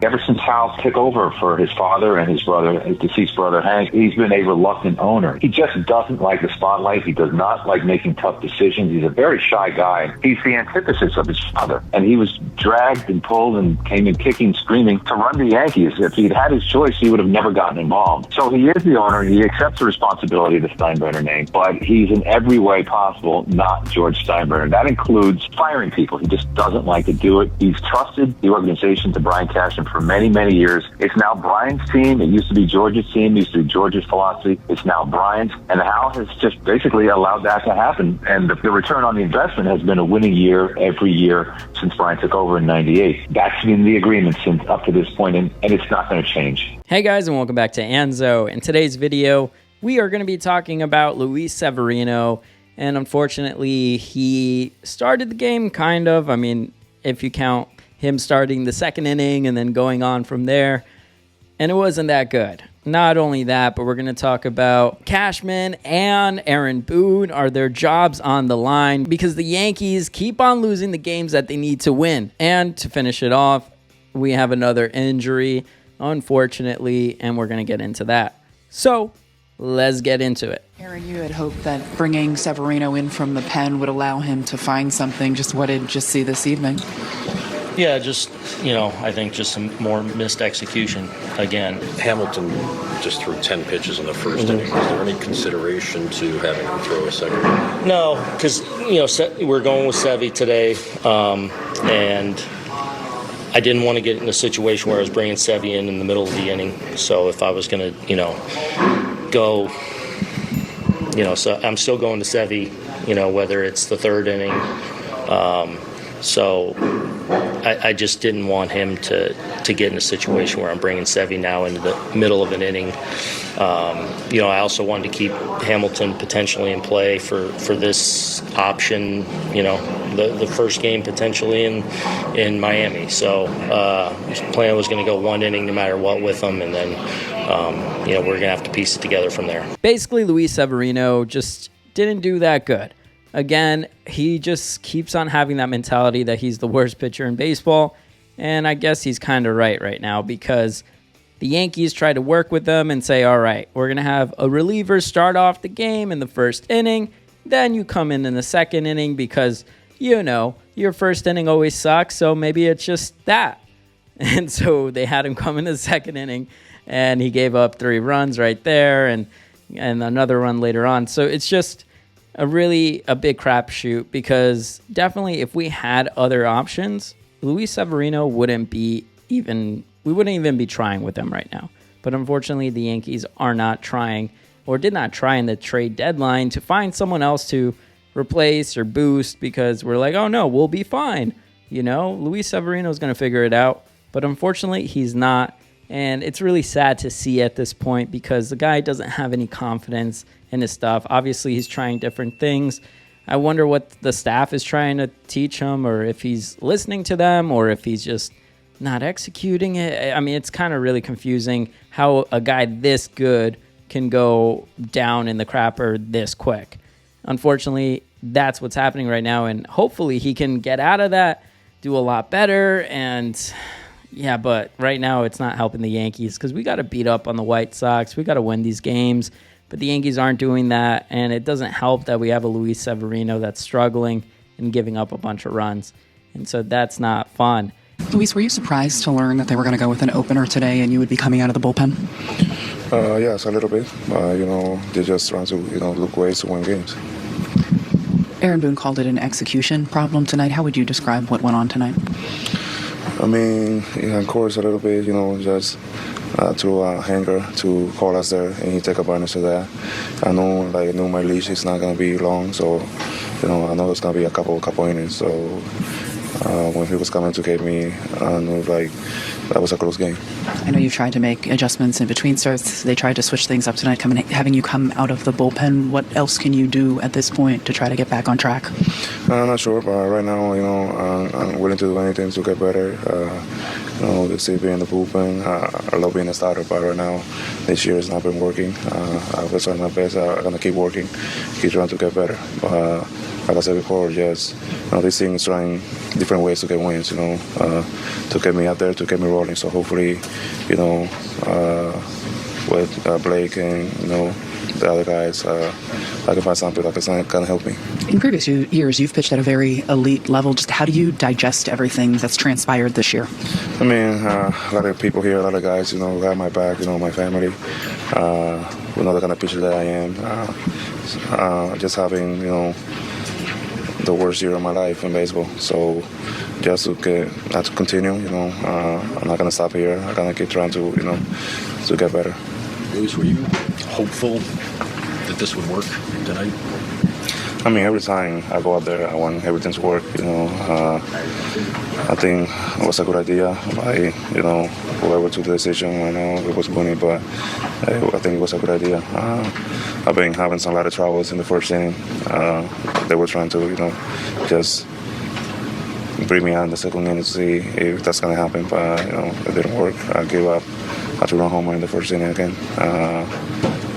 Ever since Hal took over for his father and his brother, his deceased brother Hank, he's been a reluctant owner. He just doesn't like the spotlight. He does not like making tough decisions. He's a very shy guy. He's the antithesis of his father. And he was dragged and pulled and came in kicking, screaming to run the Yankees. If he'd had his choice, he would have never gotten involved. So he is the owner. He accepts the responsibility of the Steinbrenner name, but he's in every way possible not George Steinbrenner. That includes firing people. He just doesn't like to do it. He's trusted the organization to Brian Cashman for many, many years. It's now Brian's team. It used to be George's team. It used to be George's philosophy. It's now Brian's. And Hal has just basically allowed that to happen. And the return on the investment has been a winning year every year since Brian took over in 98. That's been the agreement since up to this point, and it's not going to change. Hey guys, and welcome back to Anzo. In today's video, we are going to be talking about Luis Severino. And unfortunately, he started the game kind of. I mean, if you count him starting the second inning and then going on from there, and it wasn't that good. Not only that, but we're going to talk about Cashman and Aaron Boone. Are their jobs on the line? Because the Yankees keep on losing the games that they need to win. And to finish it off, we have another injury, unfortunately, and we're going to get into that. So let's get into it. Aaron, you had hoped that bringing Severino in from the pen would allow him to find something. Just what did you see this evening? Yeah, just, I think just some more missed execution again. Hamilton just threw 10 pitches in the first inning. Was there any consideration to having him throw a second? No, because, we're going with Sevy today, and I didn't want to get in a situation where I was bringing Sevy in the middle of the inning. So if I was going to, go, so I'm still going to Sevy, whether it's the third inning. So I just didn't want him to get in a situation where I'm bringing Sevy now into the middle of an inning. I also wanted to keep Hamilton potentially in play for this option, the first game potentially in Miami. So the plan was going to go one inning no matter what with him, and then, we're going to have to piece it together from there. Basically, Luis Severino just didn't do that good. Again, he just keeps on having that mentality that he's the worst pitcher in baseball, and I guess he's kind of right now because the Yankees try to work with them and say, all right, we're going to have a reliever start off the game in the first inning, then you come in the second inning because, your first inning always sucks, so maybe it's just that. And so they had him come in the second inning, and he gave up 3 runs right there and another run later on. So it's just a big crapshoot because definitely if we had other options, Luis Severino we wouldn't even be trying with him right now. But unfortunately, the Yankees are not trying or did not try in the trade deadline to find someone else to replace or boost because we're like, oh no, we'll be fine. Luis Severino is going to figure it out. But unfortunately, he's not. And it's really sad to see at this point because the guy doesn't have any confidence in his stuff. Obviously, he's trying different things. I wonder what the staff is trying to teach him, or if he's listening to them, or if he's just not executing it. I mean, it's kind of really confusing how a guy this good can go down in the crapper this quick. Unfortunately, that's what's happening right now, and hopefully he can get out of that, do a lot better, and yeah, but right now it's not helping the Yankees because we got to beat up on the White Sox. We got to win these games, but the Yankees aren't doing that, and it doesn't help that we have a Luis Severino that's struggling and giving up a bunch of runs, and so that's not fun. Luis, were you surprised to learn that they were going to go with an opener today and you would be coming out of the bullpen? Yes, a little bit. They just trying to, look ways to win games. Aaron Boone called it an execution problem tonight. How would you describe what went on tonight? I mean, of course, a little bit, just through a hanger to call us there, and he take advantage of that. I know, my leash is not going to be long, so, I know it's going to be a couple innings. So when he was coming to get me, I knew, that was a close game. I know you've tried to make adjustments in between starts. They tried to switch things up tonight, having you come out of the bullpen. What else can you do at this point to try to get back on track? I'm not sure, but right now, I'm willing to do anything to get better. to see being in the bullpen. I love being a starter, but right now, this year has not been working. I've been trying my best. I'm going to keep working, keep trying to get better. But like I said before, just these things trying different ways to get wins, to get me out there, to get me rolling. So hopefully, with Blake and, the other guys, I can find something that can kind of help me. In previous years, you've pitched at a very elite level. Just how do you digest everything that's transpired this year? I mean, a lot of people here, a lot of guys, who have my back, my family, who know the kind of pitcher that I am. Just having, the worst year of my life in baseball. So just to continue, I'm not going to stop here. I'm going to keep trying to, to get better. Bruce, were you hopeful that this would work tonight? I mean, every time I go out there, I want everything to work. I think it was a good idea by, whoever took the decision. I know it was Boone, but I think it was a good idea. I've been having a lot of troubles in the first inning. They were trying to, just bring me out in the second inning to see if that's going to happen, but, it didn't work. I gave up. I had to run homer in the first inning again.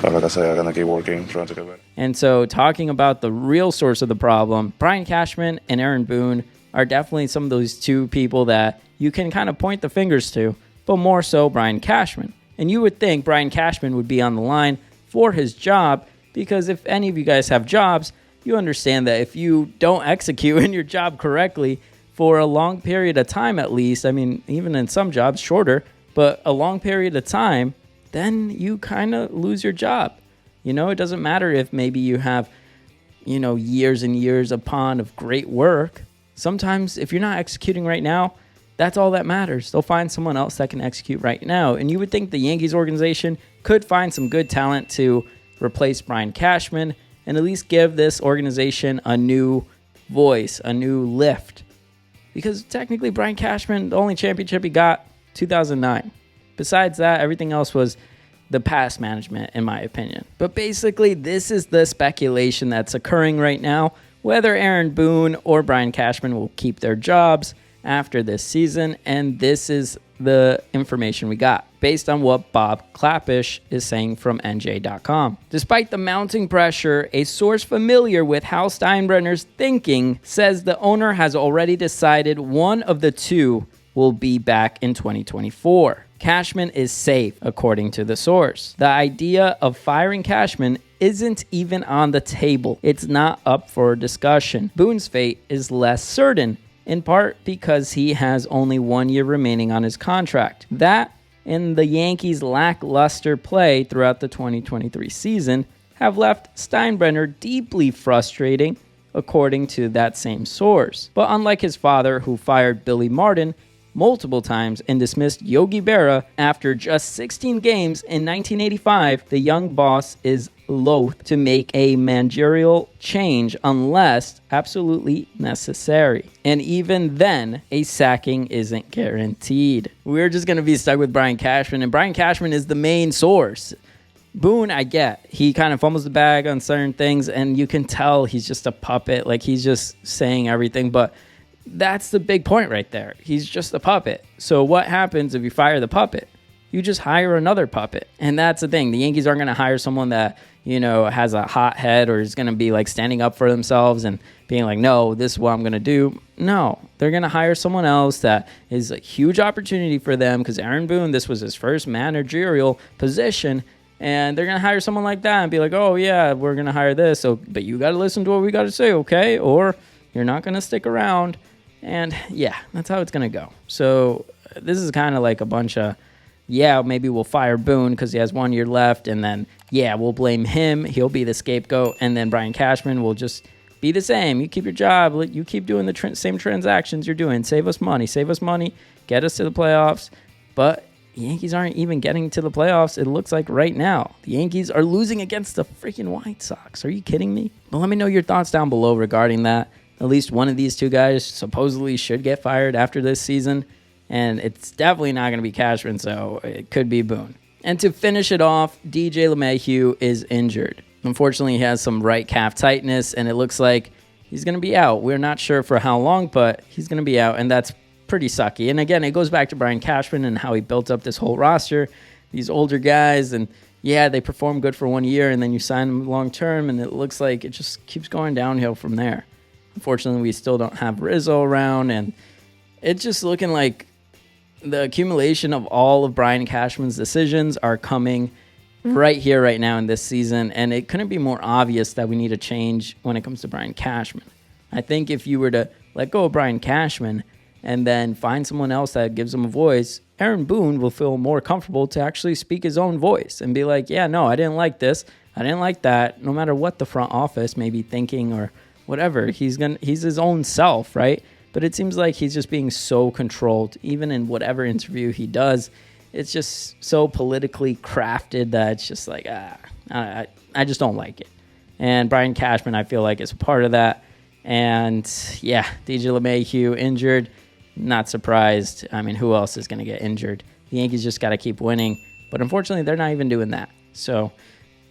But like I said, I'm going to keep working, trying to get better. And so talking about the real source of the problem, Brian Cashman and Aaron Boone are definitely some of those two people that you can kind of point the fingers to, but more so Brian Cashman. And you would think Brian Cashman would be on the line for his job, because if any of you guys have jobs, you understand that if you don't execute in your job correctly for a long period of time, at least, I mean, even in some jobs, shorter, but a long period of time, then you kind of lose your job. It doesn't matter if maybe you have, years and years upon of great work. Sometimes if you're not executing right now, that's all that matters. They'll find someone else that can execute right now. And you would think the Yankees organization could find some good talent to replace Brian Cashman and at least give this organization a new voice, a new lift. Because technically Brian Cashman, the only championship he got, 2009. Besides that, everything else was the past management, in my opinion. But basically, this is the speculation that's occurring right now, whether Aaron Boone or Brian Cashman will keep their jobs after this season, and this is the information we got, based on what Bob Klapisch is saying from NJ.com. Despite the mounting pressure, a source familiar with Hal Steinbrenner's thinking says the owner has already decided one of the two will be back in 2024. Cashman is safe, according to the source. The idea of firing Cashman isn't even on the table. It's not up for discussion. Boone's fate is less certain, in part because he has only 1 year remaining on his contract. That and the Yankees' lackluster play throughout the 2023 season have left Steinbrenner deeply frustrating, according to that same source. But unlike his father, who fired Billy Martin multiple times and dismissed Yogi Berra after just 16 games in 1985, the young boss is loath to make a managerial change unless absolutely necessary. And even then, a sacking isn't guaranteed. We're just going to be stuck with Brian Cashman, and Brian Cashman is the main source. Boone, I get. He kind of fumbles the bag on certain things, and you can tell he's just a puppet. Like, he's just saying everything, but that's the big point right there. He's just a puppet. So what happens if you fire the puppet? You just hire another puppet. And that's the thing. The Yankees aren't going to hire someone that, has a hot head or is going to be like standing up for themselves and being like, no, this is what I'm going to do. No, they're going to hire someone else that is a huge opportunity for them, because Aaron Boone, this was his first managerial position. And they're going to hire someone like that and be like, oh, yeah, we're going to hire this. So, but you got to listen to what we got to say, okay? Or you're not going to stick around. And yeah, that's how it's going to go. So this is kind of like a bunch of, maybe we'll fire Boone because he has 1 year left. And then, we'll blame him. He'll be the scapegoat. And then Brian Cashman will just be the same. You keep your job. You keep doing the same transactions you're doing. Save us money. Get us to the playoffs. But the Yankees aren't even getting to the playoffs, it looks like right now. The Yankees are losing against the freaking White Sox. Are you kidding me? But let me know your thoughts down below regarding that. At least one of these two guys supposedly should get fired after this season, and it's definitely not going to be Cashman, so it could be Boone. And to finish it off, DJ LeMahieu is injured. Unfortunately, he has some right calf tightness, and it looks like he's going to be out. We're not sure for how long, but he's going to be out, and that's pretty sucky. And again, it goes back to Brian Cashman and how he built up this whole roster, these older guys, and yeah, they perform good for 1 year, and then you sign them long term, and it looks like it just keeps going downhill from there. Unfortunately, we still don't have Rizzo around, and it's just looking like the accumulation of all of Brian Cashman's decisions are coming right here, right now in this season, and it couldn't be more obvious that we need a change when it comes to Brian Cashman. I think if you were to let go of Brian Cashman and then find someone else that gives him a voice, Aaron Boone will feel more comfortable to actually speak his own voice and be like, yeah, no, I didn't like this, I didn't like that, no matter what the front office may be thinking or whatever. He's his own self, right? But it seems like he's just being so controlled, even in whatever interview he does. It's just so politically crafted that it's just like, I just don't like it. And Brian Cashman, I feel like, is a part of that. And yeah, DJ LeMahieu injured. Not surprised. I mean, who else is going to get injured? The Yankees just got to keep winning. But unfortunately, they're not even doing that. So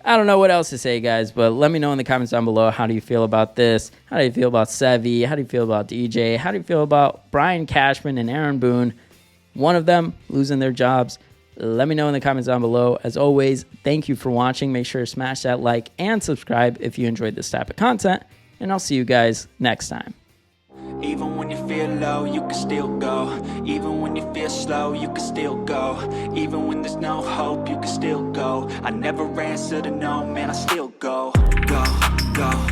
I don't know what else to say, guys, but let me know in the comments down below. How do you feel about this? How do you feel about Sevy? How do you feel about DJ? How do you feel about Brian Cashman and Aaron Boone? One of them losing their jobs. Let me know in the comments down below. As always, thank you for watching. Make sure to smash that like and subscribe if you enjoyed this type of content. And I'll see you guys next time. Even when you feel low, you can still go. Even when you feel slow, you can still go. Even when there's no hope, you can still go. I never answer to no, man, I still go. Go, go.